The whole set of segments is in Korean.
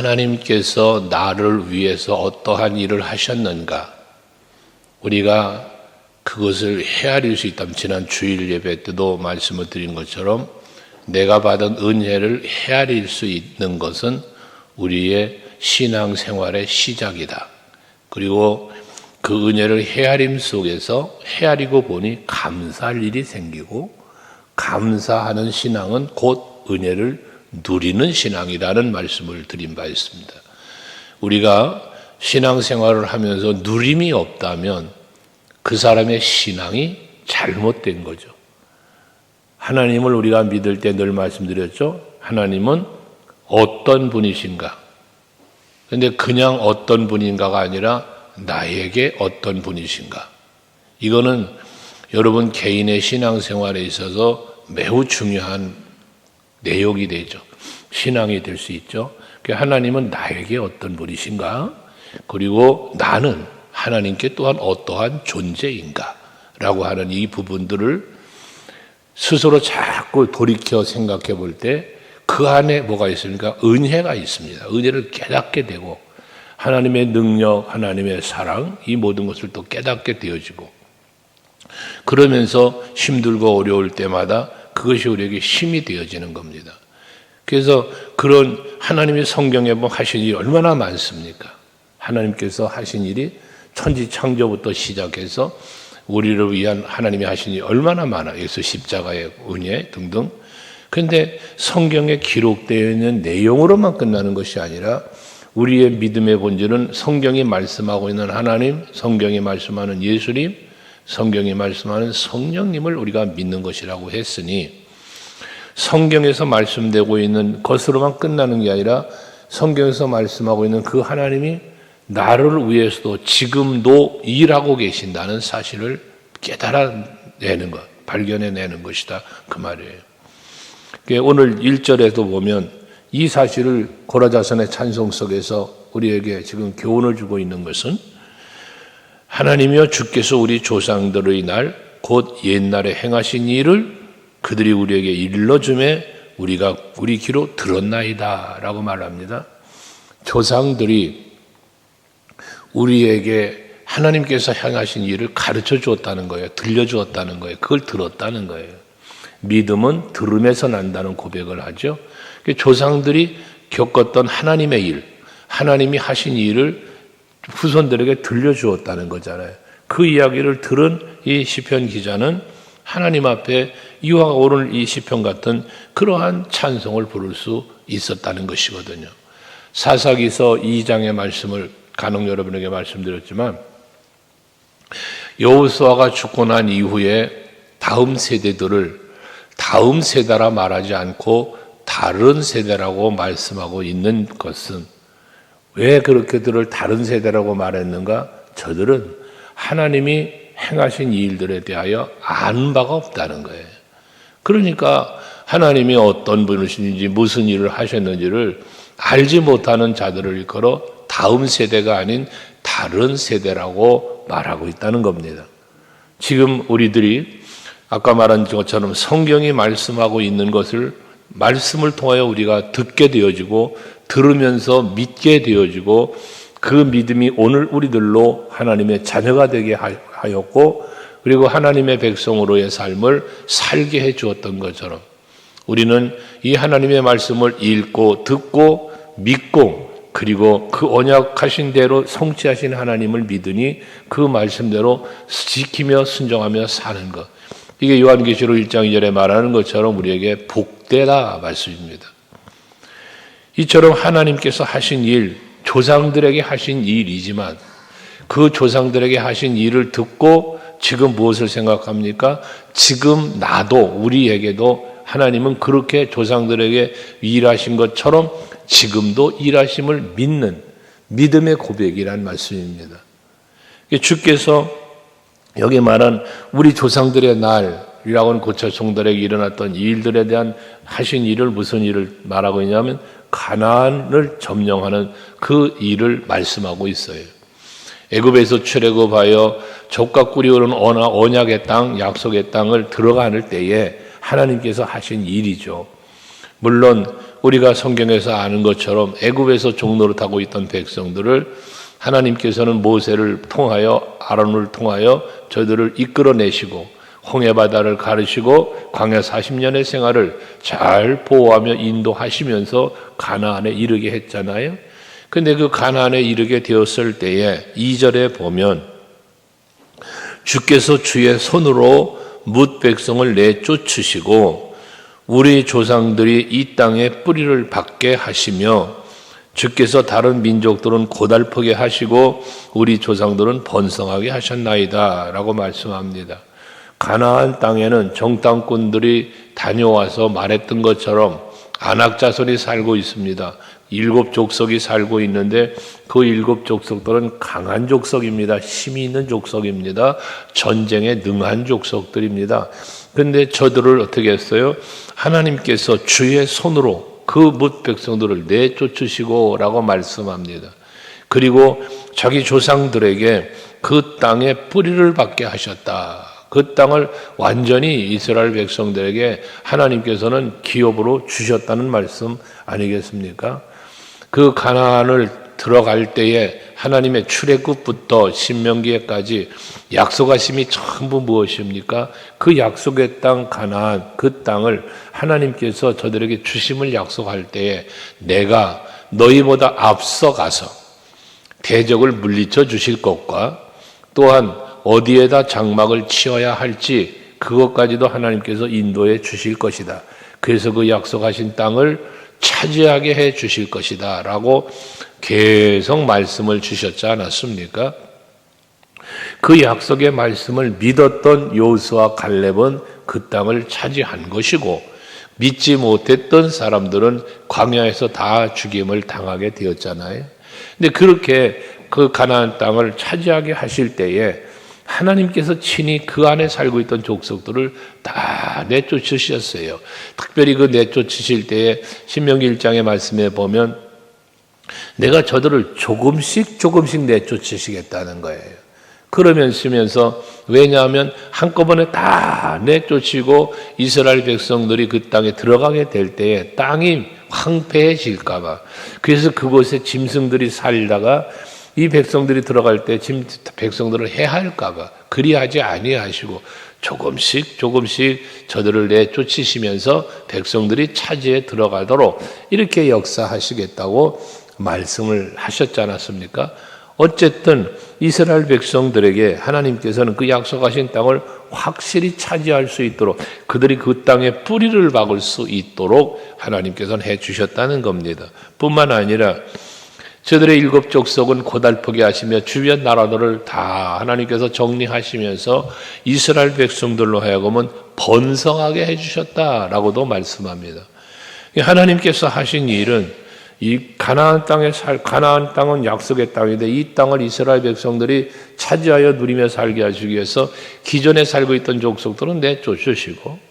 하나님께서 나를 위해서 어떠한 일을 하셨는가? 우리가 그것을 헤아릴 수 있다면 지난 주일 예배 때도 말씀을 드린 것처럼 내가 받은 은혜를 헤아릴 수 있는 것은 우리의 신앙생활의 시작이다. 그리고 그 은혜를 헤아림 속에서 헤아리고 보니 감사할 일이 생기고 감사하는 신앙은 곧 은혜를 누리는 신앙이라는 말씀을 드린 바 있습니다. 우리가 신앙생활을 하면서 누림이 없다면 그 사람의 신앙이 잘못된 거죠. 하나님을 우리가 믿을 때 늘 말씀드렸죠. 하나님은 어떤 분이신가? 그런데 그냥 어떤 분인가가 아니라 나에게 어떤 분이신가? 이거는 여러분 개인의 신앙생활에 있어서 매우 중요한 내용이 되죠. 신앙이 될 수 있죠. 하나님은 나에게 어떤 분이신가? 그리고 나는 하나님께 또한 어떠한 존재인가? 라고 하는 이 부분들을 스스로 자꾸 돌이켜 생각해 볼 때 그 안에 뭐가 있습니까? 은혜가 있습니다. 은혜를 깨닫게 되고 하나님의 능력, 하나님의 사랑, 이 모든 것을 또 깨닫게 되어지고 그러면서 힘들고 어려울 때마다 그것이 우리에게 힘이 되어지는 겁니다. 그래서 그런 하나님의 성경에 보면 하신 일이 얼마나 많습니까? 하나님께서 하신 일이 천지 창조부터 시작해서 우리를 위한 하나님이 하신 일이 얼마나 많아요. 예수 십자가의 은혜 등등. 그런데 성경에 기록되어 있는 내용으로만 끝나는 것이 아니라 우리의 믿음의 본질은 성경이 말씀하고 있는 하나님, 성경이 말씀하는 예수님, 성경이 말씀하는 성령님을 우리가 믿는 것이라고 했으니 성경에서 말씀되고 있는 것으로만 끝나는 게 아니라 성경에서 말씀하고 있는 그 하나님이 나를 위해서도 지금도 일하고 계신다는 사실을 깨달아내는 것, 발견해내는 것이다. 그 말이에요. 오늘 1절에도 보면 이 사실을 고라자선의 찬송 속에서 우리에게 지금 교훈을 주고 있는 것은 하나님이여 주께서 우리 조상들의 날 곧 옛날에 행하신 일을 그들이 우리에게 일러주매 우리가 우리 귀로 들었나이다 라고 말합니다. 조상들이 우리에게 하나님께서 행하신 일을 가르쳐 주었다는 거예요. 들려주었다는 거예요. 그걸 들었다는 거예요. 믿음은 들음에서 난다는 고백을 하죠. 조상들이 겪었던 하나님의 일, 하나님이 하신 일을 후손들에게 들려주었다는 거잖아요. 그 이야기를 들은 이 시편 기자는 하나님 앞에 이와 오늘 이 시편 같은 그러한 찬송을 부를 수 있었다는 것이거든요. 사사기서 2장의 말씀을 간혹 여러분에게 말씀드렸지만 여호수아가 죽고 난 이후에 다음 세대들을 다음 세대라 말하지 않고 다른 세대라고 말씀하고 있는 것은 왜 그렇게들을 다른 세대라고 말했는가? 저들은 하나님이 행하신 일들에 대하여 아는 바가 없다는 거예요. 그러니까 하나님이 어떤 분이신지 무슨 일을 하셨는지를 알지 못하는 자들을 일컬어 다음 세대가 아닌 다른 세대라고 말하고 있다는 겁니다. 지금 우리들이 아까 말한 것처럼 성경이 말씀하고 있는 것을 말씀을 통하여 우리가 듣게 되어지고 들으면서 믿게 되어지고 그 믿음이 오늘 우리들로 하나님의 자녀가 되게 하였고 그리고 하나님의 백성으로의 삶을 살게 해 주었던 것처럼 우리는 이 하나님의 말씀을 읽고 듣고 믿고 그리고 그 언약하신 대로 성취하신 하나님을 믿으니 그 말씀대로 지키며 순종하며 사는 것. 이게 요한계시록 1장 2절에 말하는 것처럼 우리에게 복되다 말씀입니다. 이처럼 하나님께서 하신 일, 조상들에게 하신 일이지만 그 조상들에게 하신 일을 듣고 지금 무엇을 생각합니까? 지금 나도 우리에게도 하나님은 그렇게 조상들에게 일하신 것처럼 지금도 일하심을 믿는 믿음의 고백이란 말씀입니다. 주께서 여기 말한 우리 조상들의 날이라고는 고쳐 종들에게 일어났던 일들에 대한 하신 일을 무슨 일을 말하고 있냐면 가나안을 점령하는 그 일을 말씀하고 있어요. 애굽에서 출애굽하여 족과 꿀이 흐르는 언약의 땅, 약속의 땅을 들어가는 때에 하나님께서 하신 일이죠. 물론 우리가 성경에서 아는 것처럼 애굽에서 종노릇하고 있던 백성들을 하나님께서는 모세를 통하여 아론을 통하여 저들을 이끌어내시고 홍해바다를 가르시고 광야 40년의 생활을 잘 보호하며 인도하시면서 가나안에 이르게 했잖아요. 근데 그 가나안에 이르게 되었을 때에 2절에 보면 주께서 주의 손으로 뭇 백성을 내쫓으시고 우리 조상들이 이 땅에 뿌리를 박게 하시며 주께서 다른 민족들은 고달프게 하시고 우리 조상들은 번성하게 하셨나이다 라고 말씀합니다. 가나안 땅에는 정탐꾼들이 다녀와서 말했던 것처럼 아낙 자손이 살고 있습니다. 7 족속이 살고 있는데 그 7 족속들은 강한 족속입니다. 힘이 있는 족속입니다. 전쟁에 능한 족속들입니다. 그런데 저들을 어떻게 했어요? 하나님께서 주의 손으로 그 뭇 백성들을 내쫓으시고 라고 말씀합니다. 그리고 자기 조상들에게 그 땅에 뿌리를 박게 하셨다. 그 땅을 완전히 이스라엘 백성들에게 하나님께서는 기업으로 주셨다는 말씀 아니겠습니까? 그 가나안을 들어갈 때에 하나님의 출애굽부터 신명기에까지 약속하심이 전부 무엇입니까? 그 약속의 땅 가나안 그 땅을 하나님께서 저들에게 주심을 약속할 때에 내가 너희보다 앞서가서 대적을 물리쳐 주실 것과 또한 어디에다 장막을 치어야 할지 그것까지도 하나님께서 인도해 주실 것이다. 그래서 그 약속하신 땅을 차지하게 해 주실 것이다 라고 계속 말씀을 주셨지 않았습니까? 그 약속의 말씀을 믿었던 여호수아 갈렙은 그 땅을 차지한 것이고 믿지 못했던 사람들은 광야에서 다 죽임을 당하게 되었잖아요. 근데 그렇게 그 가나안 땅을 차지하게 하실 때에 하나님께서 친히 그 안에 살고 있던 족속들을 다 내쫓으셨어요. 특별히 그 내쫓으실 때에 신명기 1장의 말씀에 보면 내가 저들을 조금씩 내쫓으시겠다는 거예요. 그러면서 왜냐하면 한꺼번에 다 내쫓이고 이스라엘 백성들이 그 땅에 들어가게 될 때에 땅이 황폐해질까 봐. 그래서 그곳에 짐승들이 살다가 이 백성들이 들어갈 때 백성들을 해할까 봐 그리하지 아니하시고 조금씩 저들을 내쫓으시면서 백성들이 차지에 들어가도록 이렇게 역사하시겠다고 말씀을 하셨지 않았습니까? 어쨌든 이스라엘 백성들에게 하나님께서는 그 약속하신 땅을 확실히 차지할 수 있도록 그들이 그 땅에 뿌리를 박을 수 있도록 하나님께서는 해주셨다는 겁니다. 뿐만 아니라 저들의 7 족속은 고달프게 하시며 주변 나라들을 다 하나님께서 정리하시면서 이스라엘 백성들로 하여금은 번성하게 해주셨다라고도 말씀합니다. 하나님께서 하신 일은 이 가나안 땅은 약속의 땅인데 이 땅을 이스라엘 백성들이 차지하여 누리며 살게 하시기 위해서 기존에 살고 있던 족속들은 내쫓으시고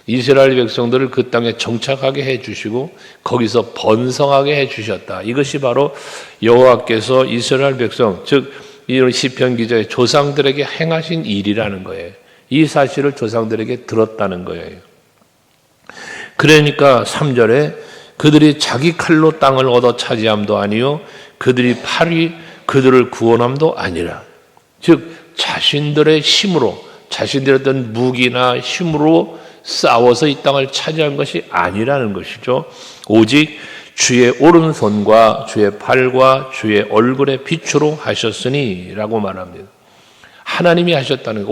이스라엘 백성들을 그 땅에 정착하게 해주시고 거기서 번성하게 해주셨다. 이것이 바로 여호와께서 이스라엘 백성 즉 이런 시편 기자의 조상들에게 행하신 일이라는 거예요. 이 사실을 조상들에게 들었다는 거예요. 그러니까 3절에 그들이 자기 칼로 땅을 얻어 차지함도 아니요 그들이 팔이 그들을 구원함도 아니라 즉 자신들의 힘으로 자신들의 어떤 무기나 힘으로 싸워서 이 땅을 차지한 것이 아니라는 것이죠. 오직 주의 오른손과 주의 팔과 주의 얼굴의 빛으로 하셨으니 라고 말합니다. 하나님이 하셨다는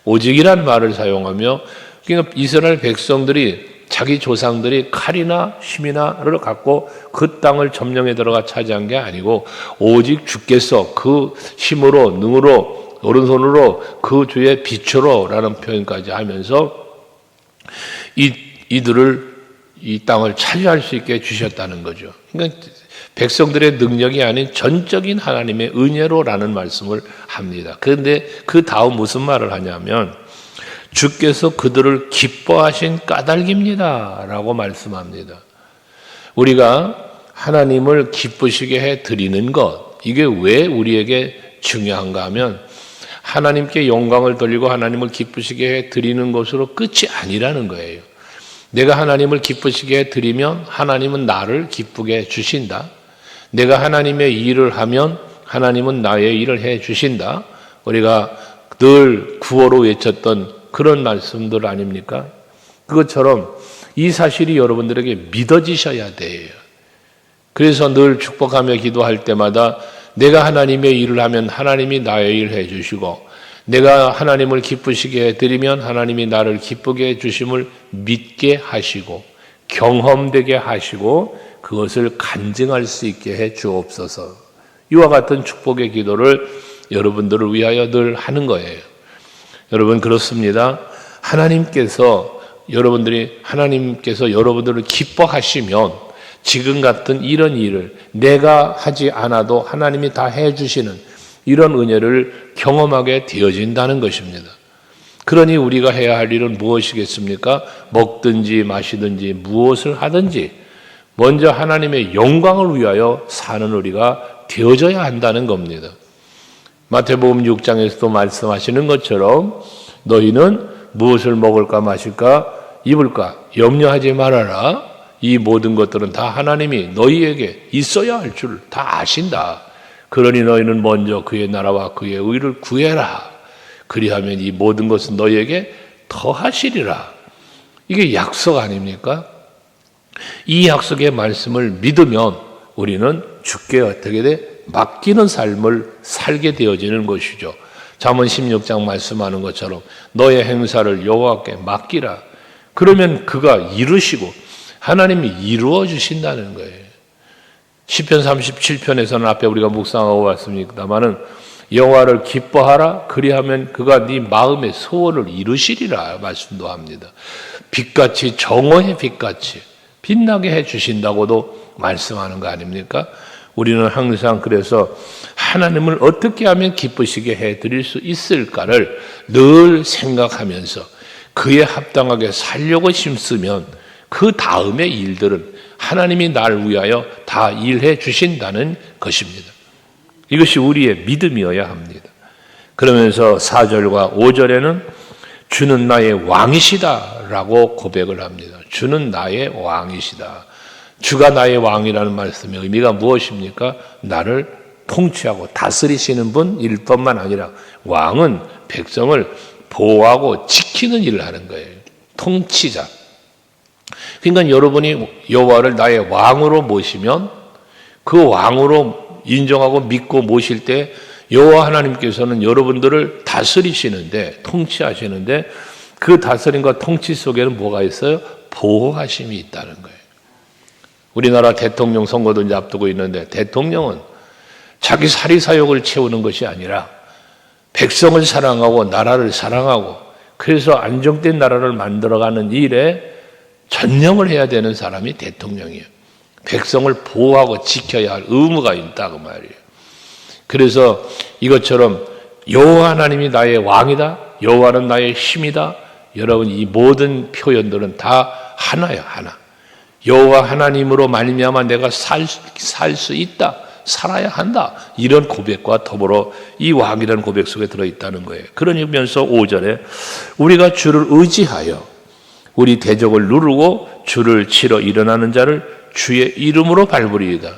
오직이라는 말을 사용하며 그러니까 이스라엘 백성들이 자기 조상들이 칼이나 힘이나를 갖고 그 땅을 점령에 들어가 차지한 게 아니고 오직 주께서 그 힘으로 능으로 오른손으로 그 주의 빛으로 라는 표현까지 하면서 이들을 이 땅을 차지할 수 있게 주셨다는 거죠. 그러니까 백성들의 능력이 아닌 전적인 하나님의 은혜로라는 말씀을 합니다. 그런데 그 다음 무슨 말을 하냐면 주께서 그들을 기뻐하신 까닭입니다 라고 말씀합니다. 우리가 하나님을 기쁘시게 해드리는 것 이게 왜 우리에게 중요한가 하면 하나님께 영광을 돌리고 하나님을 기쁘시게 해드리는 것으로 끝이 아니라는 거예요. 내가 하나님을 기쁘시게 드리면 하나님은 나를 기쁘게 해 주신다. 내가 하나님의 일을 하면 하나님은 나의 일을 해 주신다. 우리가 늘 구호로 외쳤던 그런 말씀들 아닙니까? 그것처럼 이 사실이 여러분들에게 믿어지셔야 돼요. 그래서 늘 축복하며 기도할 때마다 내가 하나님의 일을 하면 하나님이 나의 일을 해 주시고 내가 하나님을 기쁘시게 해드리면 하나님이 나를 기쁘게 해주심을 믿게 하시고 경험되게 하시고 그것을 간증할 수 있게 해 주옵소서. 이와 같은 축복의 기도를 여러분들을 위하여 늘 하는 거예요. 여러분 그렇습니다. 하나님께서 여러분들을 기뻐하시면 지금 같은 이런 일을 내가 하지 않아도 하나님이 다 해주시는 이런 은혜를 경험하게 되어진다는 것입니다. 그러니 우리가 해야 할 일은 무엇이겠습니까? 먹든지 마시든지 무엇을 하든지 먼저 하나님의 영광을 위하여 사는 우리가 되어져야 한다는 겁니다. 마태복음 6장에서도 말씀하시는 것처럼 너희는 무엇을 먹을까 마실까 입을까 염려하지 말아라. 이 모든 것들은 다 하나님이 너희에게 있어야 할 줄 다 아신다. 그러니 너희는 먼저 그의 나라와 그의 의를 구해라. 그리하면 이 모든 것은 너희에게 더하시리라. 이게 약속 아닙니까? 이 약속의 말씀을 믿으면 우리는 주께 어떻게 돼? 맡기는 삶을 살게 되어지는 것이죠. 잠언 16장 말씀하는 것처럼 너의 행사를 여호와께 맡기라. 그러면 그가 이루시고 하나님이 이루어 주신다는 거예요. 시편 37편에서는 앞에 우리가 묵상하고 왔습니다마는 여호와를 기뻐하라 그리하면 그가 네 마음의 소원을 이루시리라 말씀도 합니다. 빛같이 정오의 빛같이 빛나게 해 주신다고도 말씀하는 거 아닙니까? 우리는 항상 그래서 하나님을 어떻게 하면 기쁘시게 해 드릴 수 있을까를 늘 생각하면서 그에 합당하게 살려고 힘쓰면 그 다음의 일들은 하나님이 나를 위하여 다 일해 주신다는 것입니다. 이것이 우리의 믿음이어야 합니다. 그러면서 4절과 5절에는 주는 나의 왕이시다 라고 고백을 합니다. 주는 나의 왕이시다. 주가 나의 왕이라는 말씀의 의미가 무엇입니까? 나를 통치하고 다스리시는 분일 뿐만 아니라 왕은 백성을 보호하고 지키는 일을 하는 거예요. 통치자. 그러니까 여러분이 여호와를 나의 왕으로 모시면 그 왕으로 인정하고 믿고 모실 때 여호와 하나님께서는 여러분들을 다스리시는데 통치하시는데 그 다스림과 통치 속에는 뭐가 있어요? 보호하심이 있다는 거예요. 우리나라 대통령 선거도 이제 앞두고 있는데 대통령은 자기 사리사욕을 채우는 것이 아니라 백성을 사랑하고 나라를 사랑하고 그래서 안정된 나라를 만들어가는 일에 전념을 해야 되는 사람이 대통령이에요. 백성을 보호하고 지켜야 할 의무가 있다고 말이에요. 그래서 이것처럼 여호와 하나님이 나의 왕이다. 여호와는 나의 힘이다. 여러분 이 모든 표현들은 다 하나예요. 하나. 여호와 하나님으로 말미암아 내가 살 수 있다. 살아야 한다. 이런 고백과 더불어 이 왕이라는 고백 속에 들어있다는 거예요. 그러면서 5절에 우리가 주를 의지하여 우리 대적을 누르고 주를 치러 일어나는 자를 주의 이름으로 밟으리이다.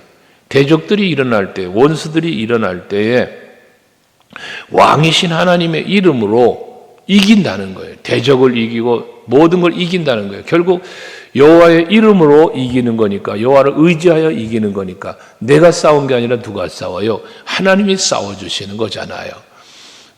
대적들이 일어날 때, 원수들이 일어날 때에 왕이신 하나님의 이름으로 이긴다는 거예요. 대적을 이기고 모든 걸 이긴다는 거예요. 결국 여호와의 이름으로 이기는 거니까, 여호와를 의지하여 이기는 거니까 내가 싸운 게 아니라 누가 싸워요? 하나님이 싸워주시는 거잖아요.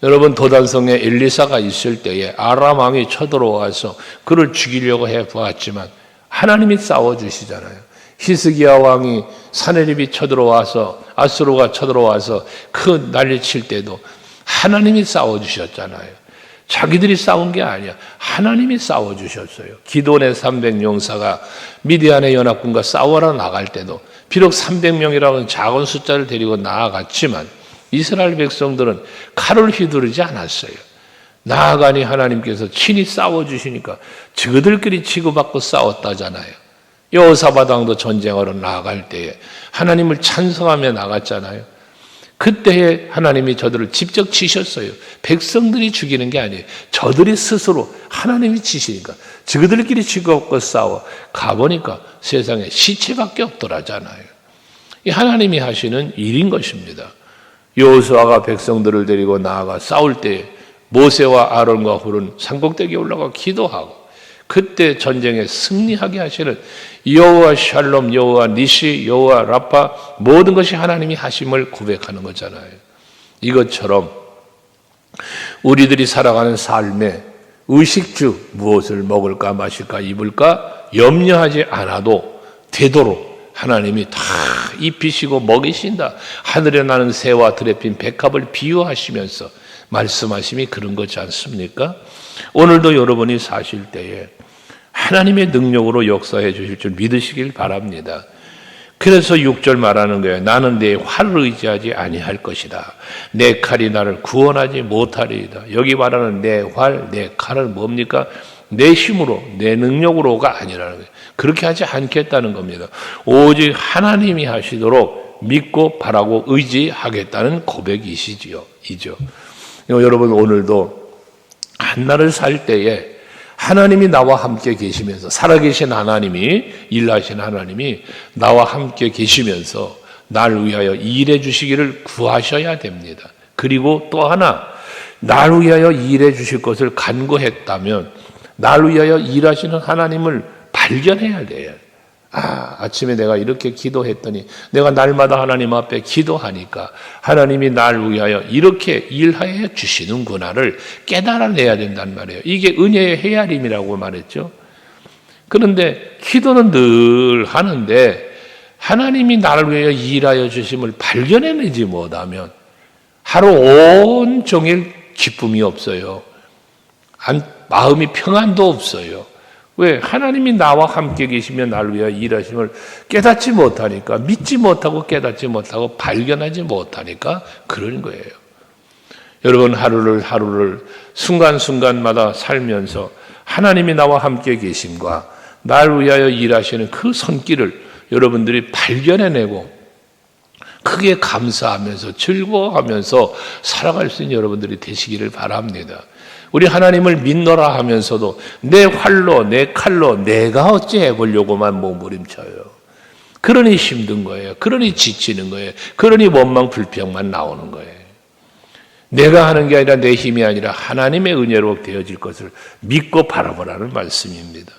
여러분 도단성에 엘리사가 있을 때에 아람 왕이 쳐들어와서 그를 죽이려고 해보았지만 하나님이 싸워주시잖아요. 히스기야 왕이 사네립이 쳐들어와서 아수르가 쳐들어와서 그 난리칠 때도 하나님이 싸워주셨잖아요. 자기들이 싸운 게 아니야. 하나님이 싸워주셨어요. 기돈의 300용사가 미디안의 연합군과 싸워라 나갈 때도 비록 300명이라는 작은 숫자를 데리고 나아갔지만 이스라엘 백성들은 칼을 휘두르지 않았어요. 나아가니 하나님께서 친히 싸워주시니까 저들끼리 치고받고 싸웠다잖아요. 여호사밧 왕도 전쟁하러 나아갈 때에 하나님을 찬송하며 나갔잖아요. 그때에 하나님이 저들을 직접 치셨어요. 백성들이 죽이는 게 아니에요. 저들이 스스로 하나님이 치시니까 저들끼리 죽었고 싸워 가보니까 세상에 시체밖에 없더라잖아요. 이 하나님이 하시는 일인 것입니다. 여호수아가 백성들을 데리고 나아가 싸울 때 모세와 아론과 훌은 산꼭대기에 올라가 기도하고 그때 전쟁에 승리하게 하시는 여호와 샬롬, 여호와 니시, 여호와 라파 모든 것이 하나님이 하심을 고백하는 거잖아요. 이것처럼 우리들이 살아가는 삶에 의식주 무엇을 먹을까 마실까 입을까 염려하지 않아도 되도록 하나님이 다 입히시고 먹이신다. 하늘에 나는 새와 들에 핀 백합을 비유하시면서 말씀하심이 그런 거지 않습니까? 오늘도 여러분이 사실 때에 하나님의 능력으로 역사해 주실 줄 믿으시길 바랍니다. 그래서 6절 말하는 거예요. 나는 내 활을 의지하지 아니할 것이다. 내 칼이 나를 구원하지 못하리이다. 여기 말하는 내 활, 내 칼은 뭡니까? 내 힘으로, 내 능력으로가 아니라는 거예요. 그렇게 하지 않겠다는 겁니다. 오직 하나님이 하시도록 믿고 바라고 의지하겠다는 고백이시지요. 여러분 오늘도 한날을 살 때에 하나님이 나와 함께 계시면서 살아계신 하나님이 일하신 하나님이 나와 함께 계시면서 날 위하여 일해 주시기를 구하셔야 됩니다. 그리고 또 하나 날 위하여 일해 주실 것을 간구했다면 날 위하여 일하시는 하나님을 발견해야 돼요. 아침에 내가 이렇게 기도했더니 내가 날마다 하나님 앞에 기도하니까 하나님이 날 위하여 이렇게 일하여 주시는구나를 깨달아내야 된단 말이에요. 이게 은혜의 헤아림이라고 말했죠. 그런데 기도는 늘 하는데 하나님이 나를 위하여 일하여 주심을 발견해내지 못하면 하루 온종일 기쁨이 없어요. 마음이 평안도 없어요. 왜? 하나님이 나와 함께 계시면 나를 위하여 일하심을 깨닫지 못하니까, 믿지 못하고 깨닫지 못하고 발견하지 못하니까 그런 거예요. 여러분 하루를 순간순간마다 살면서 하나님이 나와 함께 계심과 날 위하여 일하시는 그 손길을 여러분들이 발견해내고 크게 감사하면서 즐거워하면서 살아갈 수 있는 여러분들이 되시기를 바랍니다. 우리 하나님을 믿노라 하면서도 내 활로 내 칼로 내가 어찌 해보려고만 몸부림쳐요. 그러니 힘든 거예요. 그러니 지치는 거예요. 그러니 원망 불평만 나오는 거예요. 내가 하는 게 아니라 내 힘이 아니라 하나님의 은혜로 되어질 것을 믿고 바라보라는 말씀입니다.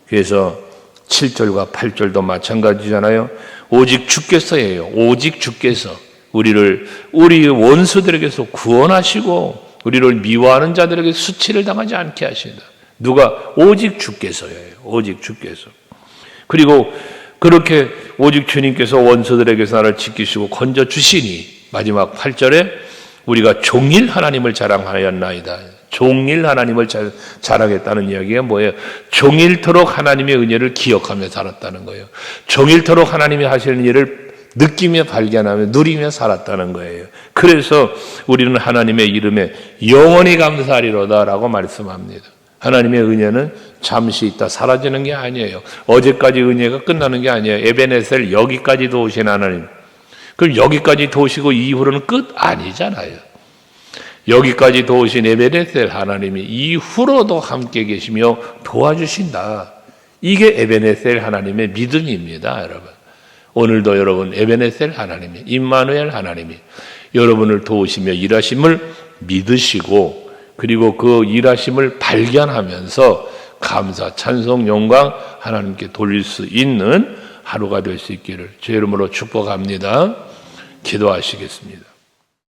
그래서 7절과 8절도 마찬가지잖아요. 오직 주께서예요. 오직 주께서 우리 원수들에게서 구원하시고 우리를 미워하는 자들에게 수치를 당하지 않게 하신다. 누가? 오직 주께서예요. 오직 주께서. 그리고 그렇게 오직 주님께서 원수들에게서 나를 지키시고 건져주시니 마지막 8절에 우리가 종일 하나님을 자랑하였나이다. 종일 하나님을 자랑했다는 이야기가 뭐예요? 종일토록 하나님의 은혜를 기억하며 살았다는 거예요. 종일토록 하나님이 하시는 일을 느끼며 발견하며 누리며 살았다는 거예요. 그래서 우리는 하나님의 이름에 영원히 감사하리로다라고 말씀합니다. 하나님의 은혜는 잠시 있다 사라지는 게 아니에요. 어제까지 은혜가 끝나는 게 아니에요. 에베네셀 여기까지 도우신 하나님. 그럼 여기까지 도우시고 이후로는 끝? 아니잖아요. 여기까지 도우신 에베네셀 하나님이 이후로도 함께 계시며 도와주신다. 이게 에베네셀 하나님의 믿음입니다, 여러분. 오늘도 여러분 에베네셀 하나님이 임마누엘 하나님이 여러분을 도우시며 일하심을 믿으시고 그리고 그 일하심을 발견하면서 감사, 찬송, 영광 하나님께 돌릴 수 있는 하루가 될 수 있기를 주의 이름으로 축복합니다. 기도하시겠습니다.